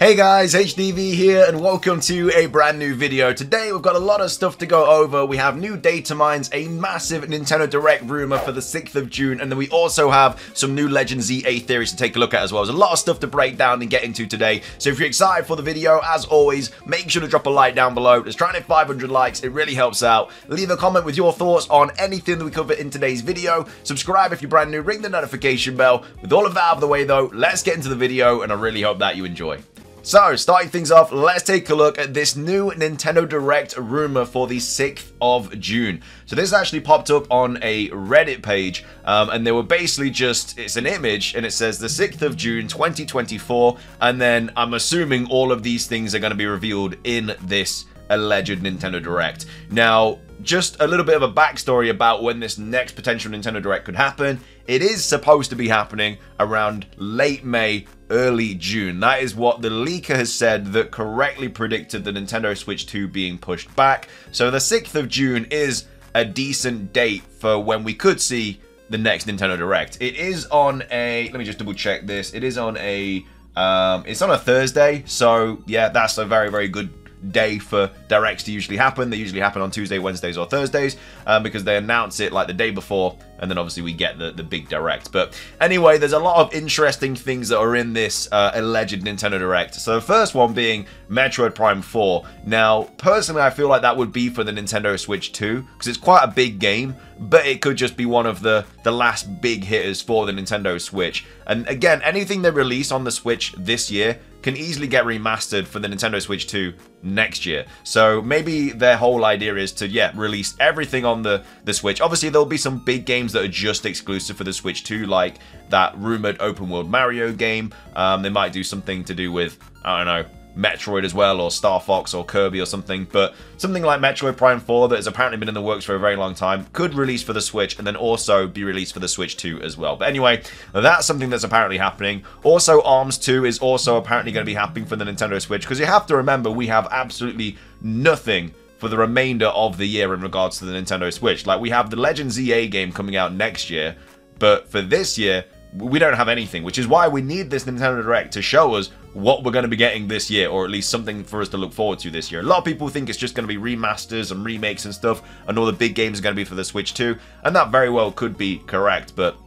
Hey guys, HDvee here and welcome to a brand new video. Today we've got a lot of stuff to go over. We have new Datamines, a massive Nintendo Direct rumor for the 6th of June, and then we also have some new Legend ZA theories to take a look at as well. There's a lot of stuff to break down and get into today. So if you're excited for the video, as always, make sure to drop a like down below. Let's try and hit 500 likes, it really helps out. Leave a comment with your thoughts on anything that we cover in today's video. Subscribe if you're brand new, ring the notification bell. With all of that out of the way though, let's get into the video and I really hope that you enjoy. So, starting things off, let's take a look at this new Nintendo Direct rumor for the 6th of June. So this actually popped up on a Reddit page, and they were basically just, it's an image, and it says the 6th of June 2024, and then I'm assuming all of these things are going to be revealed in this alleged Nintendo Direct. Now, just a little bit of a backstory about when this next potential Nintendo Direct could happen. It is supposed to be happening around late May, early June. That is what the leaker has said that correctly predicted the Nintendo Switch 2 being pushed back. So the 6th of June is a decent date for when we could see the next Nintendo Direct. It is on a, let me just double check this. It is on a, it's on a Thursday. So yeah, that's a very, very good day for directs to usually happen. They usually happen on Tuesday, Wednesdays, or Thursdays because they announce it like the day before, and then obviously we get the big direct. But anyway, there's a lot of interesting things that are in this alleged Nintendo Direct. So the first one being Metroid Prime 4. Now, personally, I feel like that would be for the Nintendo Switch 2 because it's quite a big game, but it could just be one of the last big hitters for the Nintendo Switch. And again, anything they release on the Switch this year can easily get remastered for the Nintendo Switch 2 next year. So maybe their whole idea is to, yeah, release everything on the Switch. Obviously, there'll be some big games that are just exclusive for the Switch 2, like that rumored open world Mario game. They might do something to do with, I don't know, Metroid as well, or Star Fox or Kirby or something, but something like Metroid Prime 4 that has apparently been in the works for a very long time could release for the Switch and then also be released for the Switch 2 as well. But anyway, that's something that's apparently happening. Also, ARMS 2 is also apparently going to be happening for the Nintendo Switch, because you have to remember we have absolutely nothing for the remainder of the year in regards to the Nintendo Switch. Like, we have the Legend ZA game coming out next year, but for this year we don't have anything, which is why we need this Nintendo Direct to show us what we're going to be getting this year, or at least something for us to look forward to this year. A lot of people think it's just going to be remasters and remakes and stuff, and all the big games are going to be for the Switch 2, and that very well could be correct, but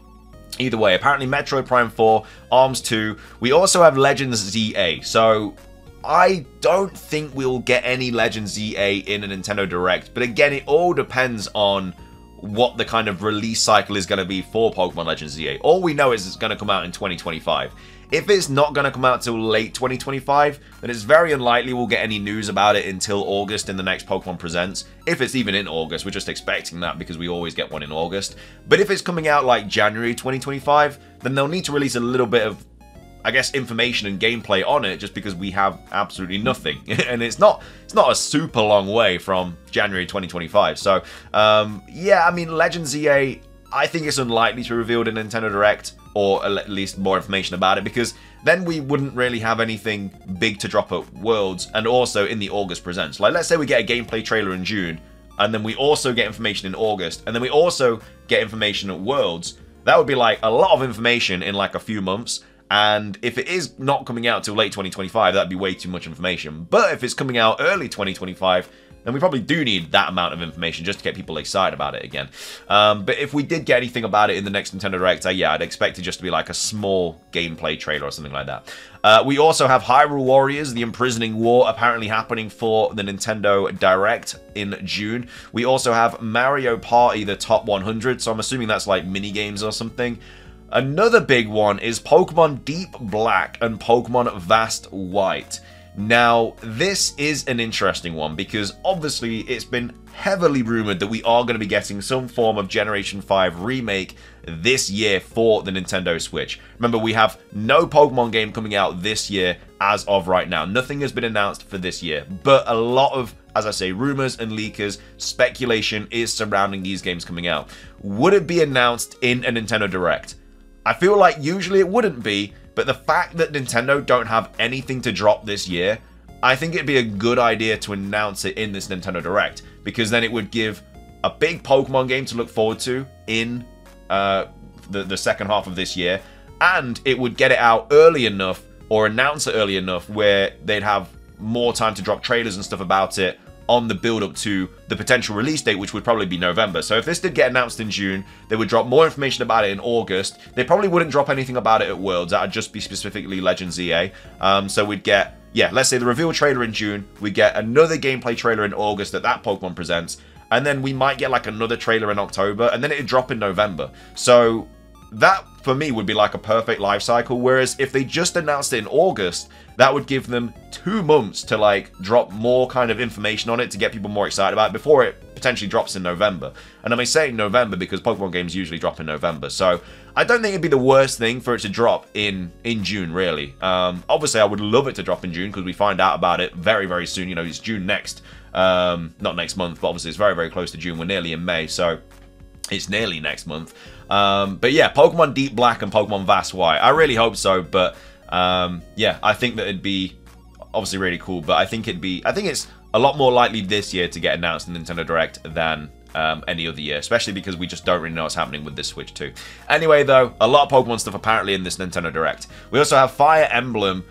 either way, apparently Metroid Prime 4, ARMS 2, we also have Legends ZA, so I don't think we'll get any Legends ZA in a Nintendo Direct, but again, it all depends on what the kind of release cycle is going to be for Pokemon Legends ZA. All we know is it's going to come out in 2025. If it's not going to come out till late 2025, then it's very unlikely we'll get any news about it until August in the next Pokemon Presents. If it's even in August, we're just expecting that because we always get one in August. But if it's coming out like January 2025, then they'll need to release a little bit of, I guess, information and gameplay on it, just because we have absolutely nothing. And it's not a super long way from January 2025. So, yeah, I mean, Legend ZA, I think it's unlikely to reveal in Nintendo Direct, or at least more information about it, because then we wouldn't really have anything big to drop at Worlds, and also in the August Presents. Like, let's say we get a gameplay trailer in June, and then we also get information in August, and then we also get information at Worlds. That would be like a lot of information in like a few months. And if it is not coming out till late 2025, that'd be way too much information. But if it's coming out early 2025, then we probably do need that amount of information just to get people excited about it again. But if we did get anything about it in the next Nintendo Direct, yeah, I'd expect it just to be like a small gameplay trailer or something like that. We also have Hyrule Warriors, The Imprisoning War, apparently happening for the Nintendo Direct in June. We also have Mario Party, the Top 100, so I'm assuming that's like mini games or something. Another big one is Pokemon Deep Black and Pokemon Vast White. Now, this is an interesting one because obviously it's been heavily rumored that we are going to be getting some form of Generation 5 remake this year for the Nintendo Switch. Remember, we have no Pokemon game coming out this year as of right now. Nothing has been announced for this year, but a lot of, as I say, rumors and leakers, speculation is surrounding these games coming out. Would it be announced in a Nintendo Direct? I feel like usually it wouldn't be, but the fact that Nintendo don't have anything to drop this year, I think it'd be a good idea to announce it in this Nintendo Direct, because then it would give a big Pokemon game to look forward to in the second half of this year, and it would get it out early enough or announce it early enough where they'd have more time to drop trailers and stuff about it on the build up to the potential release date, which would probably be November. So if this did get announced in June, they would drop more information about it in August. They probably wouldn't drop anything about it at Worlds. That would just be specifically Legends EA. So we'd get, yeah, let's say the reveal trailer in June, we get another gameplay trailer in August that Pokemon presents, and then we might get like another trailer in October, and then it'd drop in November. So that, for me, would be like a perfect life cycle. Whereas if they just announced it in August, that would give them 2 months to like drop more kind of information on it to get people more excited about it before it potentially drops in November. And I'm saying November because Pokemon games usually drop in November. So I don't think it'd be the worst thing for it to drop in June, really. Obviously, I would love it to drop in June because we find out about it very, very soon. You know, it's June next. Not next month, but obviously it's very, very close to June. We're nearly in May, so it's nearly next month. But yeah, Pokemon Deep Black and Pokemon Vast White. I really hope so, but yeah, I think that it'd be obviously really cool. But I think it's a lot more likely this year to get announced in Nintendo Direct than any other year, especially because we just don't really know what's happening with this Switch 2. Anyway, though, a lot of Pokemon stuff apparently in this Nintendo Direct. We also have Fire Emblem.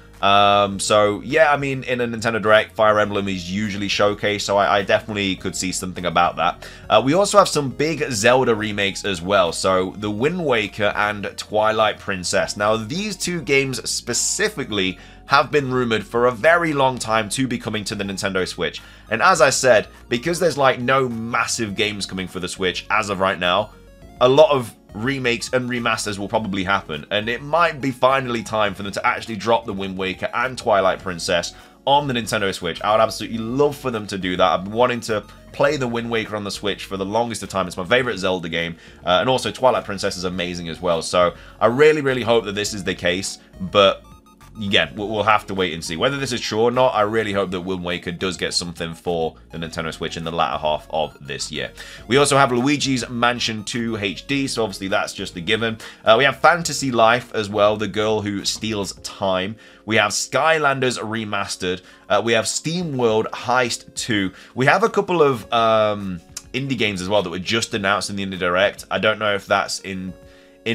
So yeah, I mean, in a Nintendo Direct, Fire Emblem is usually showcased, so I definitely could see something about that. We also have some big Zelda remakes as well, so the Wind Waker and Twilight Princess. Now, these 2 games specifically have been rumored for a very long time to be coming to the Nintendo Switch. And as I said, because there's like no massive games coming for the Switch as of right now, a lot of remakes and remasters will probably happen, and it might be finally time for them to actually drop the Wind Waker and Twilight Princess on the Nintendo Switch. I would absolutely love for them to do that. I've been wanting to play the Wind Waker on the Switch for the longest of time. It's my favorite Zelda game, and also Twilight Princess is amazing as well. So I really, really hope that this is the case, but again, we'll have to wait and see. Whether this is true or not, I really hope that Wind Waker does get something for the Nintendo Switch in the latter half of this year. We also have Luigi's Mansion 2 HD, so obviously that's just a given. We have Fantasy Life as well, The Girl Who Steals Time. We have Skylanders Remastered. We have SteamWorld Heist 2. We have a couple of indie games as well that were just announced in the Indie Direct. I don't know if that's in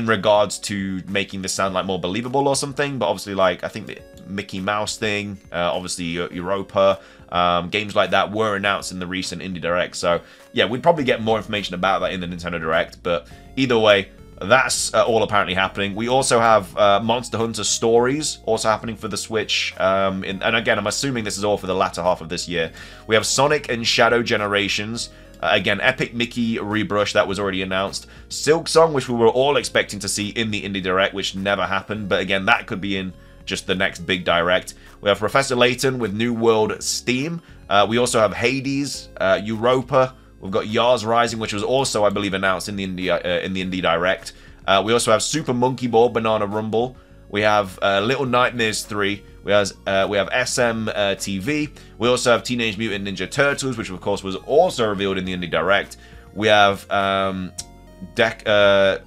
regards to making this sound like more believable or something, but obviously, like, I think the Mickey Mouse thing, obviously Europa, games like that were announced in the recent Indie Direct. So yeah, we'd probably get more information about that in the Nintendo Direct, but either way, that's all apparently happening. We also have Monster Hunter Stories also happening for the Switch, and again, I'm assuming this is all for the latter half of this year. We have Sonic and Shadow Generations. Again, Epic Mickey Rebrush, that was already announced. Silk Song, which we were all expecting to see in the Indie Direct, which never happened. But again, that could be in just the next big Direct. We have Professor Layton with New World Steam. We also have Hades, Europa. We've got Yars Rising, which was also, I believe, announced in the Indie Direct. We also have Super Monkey Ball Banana Rumble. We have Little Nightmares 3. We have SMTV. We also have Teenage Mutant Ninja Turtles, which of course was also revealed in the Indie Direct. We have Deca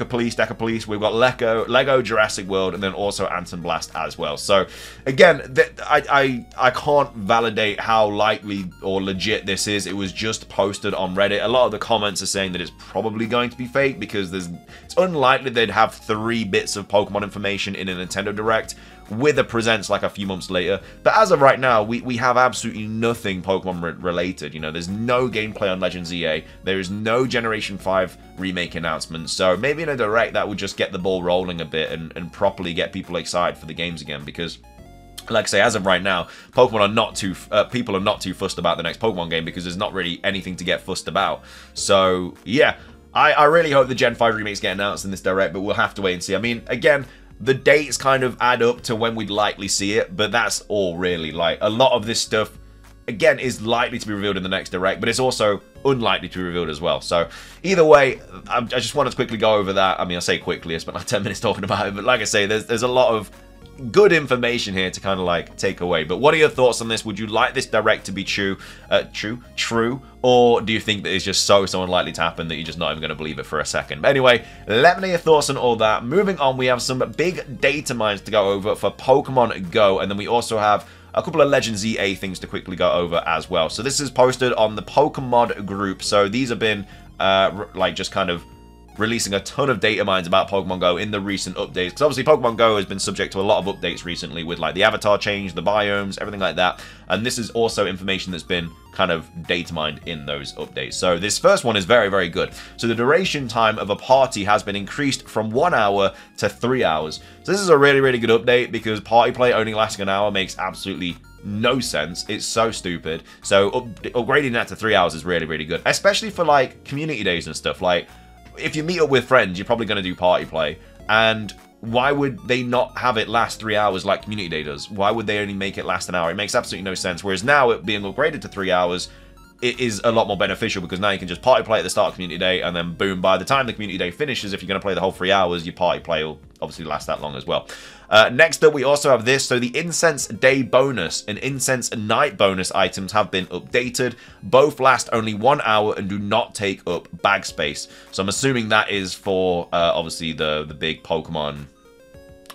Police. We've got Lego Jurassic World, and then also Anton Blast as well. So again, I can't validate how likely or legit this is. It was just posted on Reddit. A lot of the comments are saying that it's probably going to be fake because it's unlikely they'd have 3 bits of Pokemon information in a Nintendo Direct with a presents like a few months later. But as of right now, we have absolutely nothing Pokemon related. You know, there's no gameplay on Legends EA. There is no Generation 5 remake announcement. So maybe in a Direct that would just get the ball rolling a bit and properly get people excited for the games again, because like I say, as of right now, people are not too fussed about the next Pokemon game because there's not really anything to get fussed about. So yeah, I really hope the Gen 5 remakes get announced in this Direct, but we'll have to wait and see. I mean, again, the dates kind of add up to when we'd likely see it, but that's all really. Like, a lot of this stuff, again, is likely to be revealed in the next Direct, but it's also unlikely to be revealed as well. So either way, I just wanted to quickly go over that. I mean, I say quickly, I spent like 10 minutes talking about it, but like I say, there's a lot of good information here to kind of like take away. But what are your thoughts on this? Would you like this Direct to be true, or do you think that it's just so unlikely to happen that you're just not even going to believe it for a second? But anyway, let me know your thoughts on all that. Moving on, we have some big data mines to go over for Pokemon Go, and then we also have a couple of Legends EA things to quickly go over as well. So this is posted on the Pokemon group. So these have been like just kind of releasing a ton of data mines about Pokemon Go in the recent updates, because obviously Pokemon Go has been subject to a lot of updates recently with like the avatar change, the biomes, everything like that, and this is also information that's been kind of data mined in those updates. So this first one is very, very good. So the duration time of a party has been increased from 1 hour to 3 hours. So this is a really, really good update, because party play only lasting an hour makes absolutely no sense. It's so stupid. So upgrading that to 3 hours is really, really good, especially for like community days and stuff. Like if you meet up with friends, you're probably going to do party play, and why would they not have it last 3 hours like community day does? Why would they only make it last an hour? It makes absolutely no sense. Whereas now it being upgraded to 3 hours, it is a lot more beneficial, because now you can just party play at the start of community day, and then boom, by the time the community day finishes, if you're going to play the whole 3 hours, your party play will obviously last that long as well. Next up, we also have this. So the Incense Day bonus and Incense Night bonus items have been updated. Both last only 1 hour and do not take up bag space. So I'm assuming that is for obviously the big Pokemon,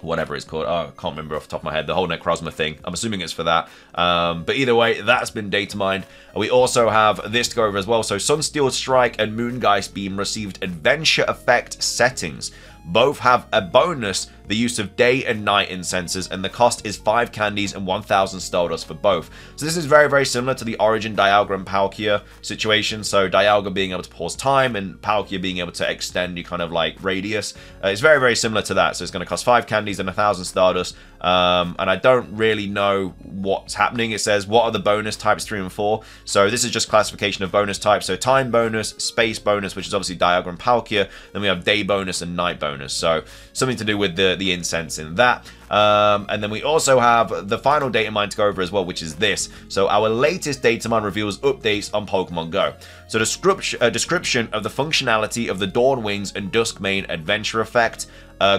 whatever it's called. Oh, I can't remember off the top of my head. The whole Necrozma thing. I'm assuming it's for that. But either way, that's been data mined. We also have this to go over as well. So Sunsteel Strike and Moongeist Beam received Adventure Effect settings. Both have a bonus, the use of day and night incenses, and the cost is 5 candies and 1,000 Stardust for both. So this is very, very similar to the Origin, Dialga, and Palkia situation. So Dialga being able to pause time, and Palkia being able to extend your kind of like radius. It's very, very similar to that. So it's going to cost 5 candies and 1,000 Stardust. And I don't really know what's happening. It says, what are the bonus types 3 and 4? So this is just classification of bonus types. So time bonus, space bonus, which is obviously Dialga and Palkia. Then we have day bonus and night bonus. So something to do with the incense in that. And then we also have the final data mine to go over as well, which is this. So our latest data mine reveals updates on Pokemon Go. So description of the functionality of the Dawn Wings and Duskmane adventure effect,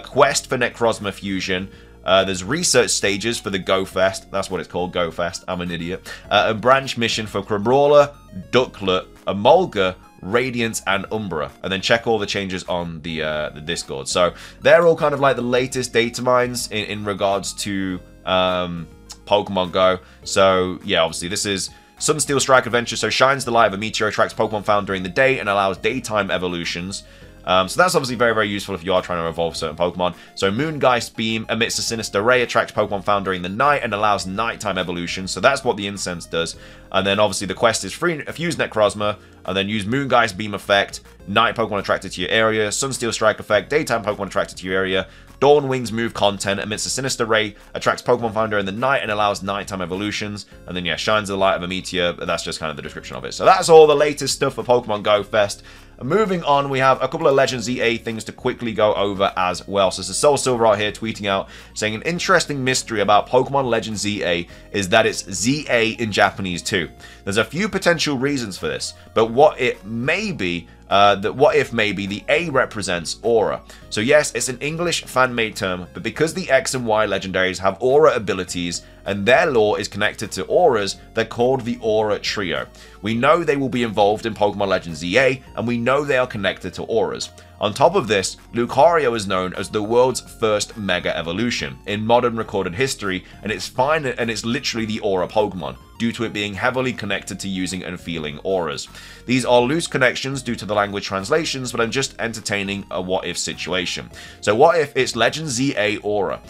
quest for Necrozma fusion. There's research stages for the Go Fest. That's what it's called, Go Fest. I'm an idiot. A branch mission for Crabrawler, Ducklet, Emolga, Radiance, and Umbra. And then check all the changes on the Discord. So they're all kind of like the latest data mines in regards to Pokemon Go. So yeah, obviously this is Sunsteel Strike Adventure. So shines the light of a meteor, attracts Pokemon found during the day, and allows daytime evolutions. So that's obviously very, very useful if you are trying to evolve certain Pokemon. So Moongeist Beam emits a sinister ray, attracts Pokemon found during the night, and allows nighttime evolution. So that's what the incense does. And then obviously the quest is fuse Necrozma, and then use Moongeist Beam effect, night Pokemon attracted to your area, Sunsteel Strike effect, daytime Pokemon attracted to your area. Dawn Wings move content, emits a sinister ray, attracts Pokemon found during the night, and allows nighttime evolutions. And then yeah, shines the light of a meteor. That's just kind of the description of it. So that's all the latest stuff for Pokemon Go Fest. Moving on, we have a couple of Legend ZA things to quickly go over as well. So this is Soul Silver out here tweeting out, saying an interesting mystery about Pokemon Legend ZA is that it's ZA in Japanese too. There's a few potential reasons for this, but what if maybe the A represents aura. So yes, it's an English fan-made term, but because the X and Y legendaries have aura abilities and their lore is connected to auras, they're called the Aura Trio. We know they will be involved in Pokemon Legends ZA, and we know they are connected to auras. On top of this, Lucario is known as the world's first Mega Evolution in modern recorded history, and it's literally the Aura Pokemon, due to it being heavily connected to using and feeling auras. These are loose connections due to the language translations, but I'm just entertaining a what-if situation. So what if it's Legend ZA Aura?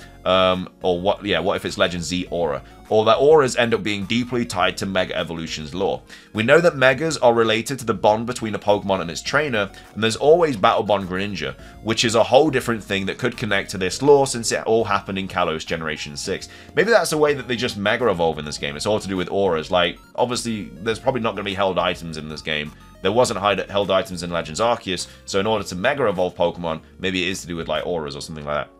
What if it's Legend Z Aura? Or that auras end up being deeply tied to Mega Evolution's lore. We know that Megas are related to the bond between a Pokemon and its trainer, and there's always Battle Bond Greninja, which is a whole different thing that could connect to this lore since it all happened in Kalos Generation 6. Maybe that's a way that they just Mega Evolve in this game. It's all to do with auras. Like, obviously, there's probably not going to be held items in this game. There wasn't held items in Legends Arceus, so in order to Mega Evolve Pokemon, maybe it is to do with like auras or something like that.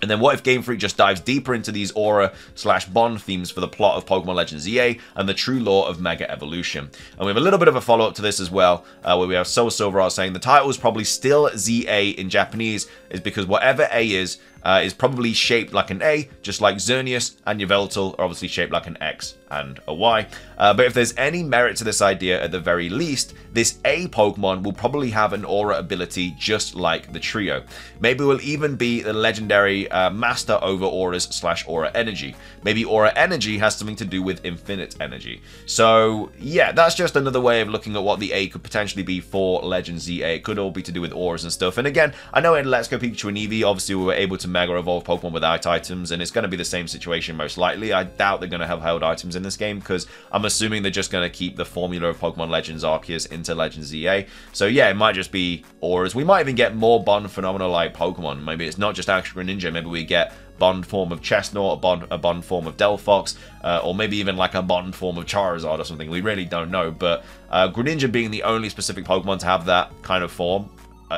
And then what if Game Freak just dives deeper into these aura/bond themes for the plot of Pokemon Legends ZA and the true lore of Mega Evolution? And we have a little bit of a follow-up to this as well, where we have Soul Silver saying the title is probably still ZA in Japanese, is because whatever A is, is probably shaped like an A, just like Xerneas and Yveltal are obviously shaped like an X and a Y. But if there's any merit to this idea, at the very least, this A Pokemon will probably have an aura ability just like the trio. Maybe it will even be the legendary master over auras / aura energy. Maybe aura energy has something to do with infinite energy. So yeah, that's just another way of looking at what the A could potentially be for Legend ZA. It could all be to do with auras and stuff. And again, I know in Let's Go Pikachu and Eevee, obviously we were able to Mega Evolve Pokemon without items, and it's going to be the same situation most likely. I doubt they're going to have held items in this game, because I'm assuming they're just going to keep the formula of Pokemon Legends Arceus into Legends ZA. So yeah, it might just be auras. We might even get more Bond Phenomena-like Pokemon. Maybe it's not just Action Greninja. Maybe we get Bond form of Chestnut, a Bond form of Delphox, or maybe even like a Bond form of Charizard or something. We really don't know, but Greninja being the only specific Pokemon to have that kind of form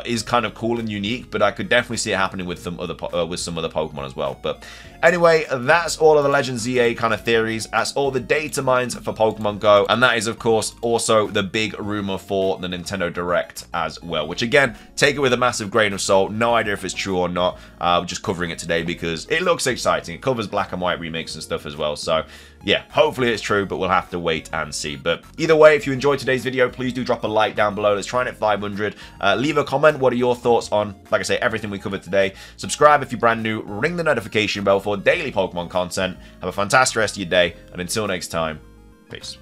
is kind of cool and unique, but I could definitely see it happening with some other Pokemon as well. But anyway, that's all of the Legend ZA kind of theories. That's all the data mines for Pokemon Go, and that is of course also the big rumor for the Nintendo Direct as well, which again, take it with a massive grain of salt. No idea if it's true or not. We're just covering it today because it looks exciting. It covers black and white remakes and stuff as well, so yeah, hopefully it's true, but we'll have to wait and see. But either way, if you enjoyed today's video, please do drop a like down below. Let's try and hit 500. Leave a comment. What are your thoughts on, like I say, everything we covered today? Subscribe if you're brand new. Ring the notification bell for daily Pokemon content. Have a fantastic rest of your day, and until next time, peace.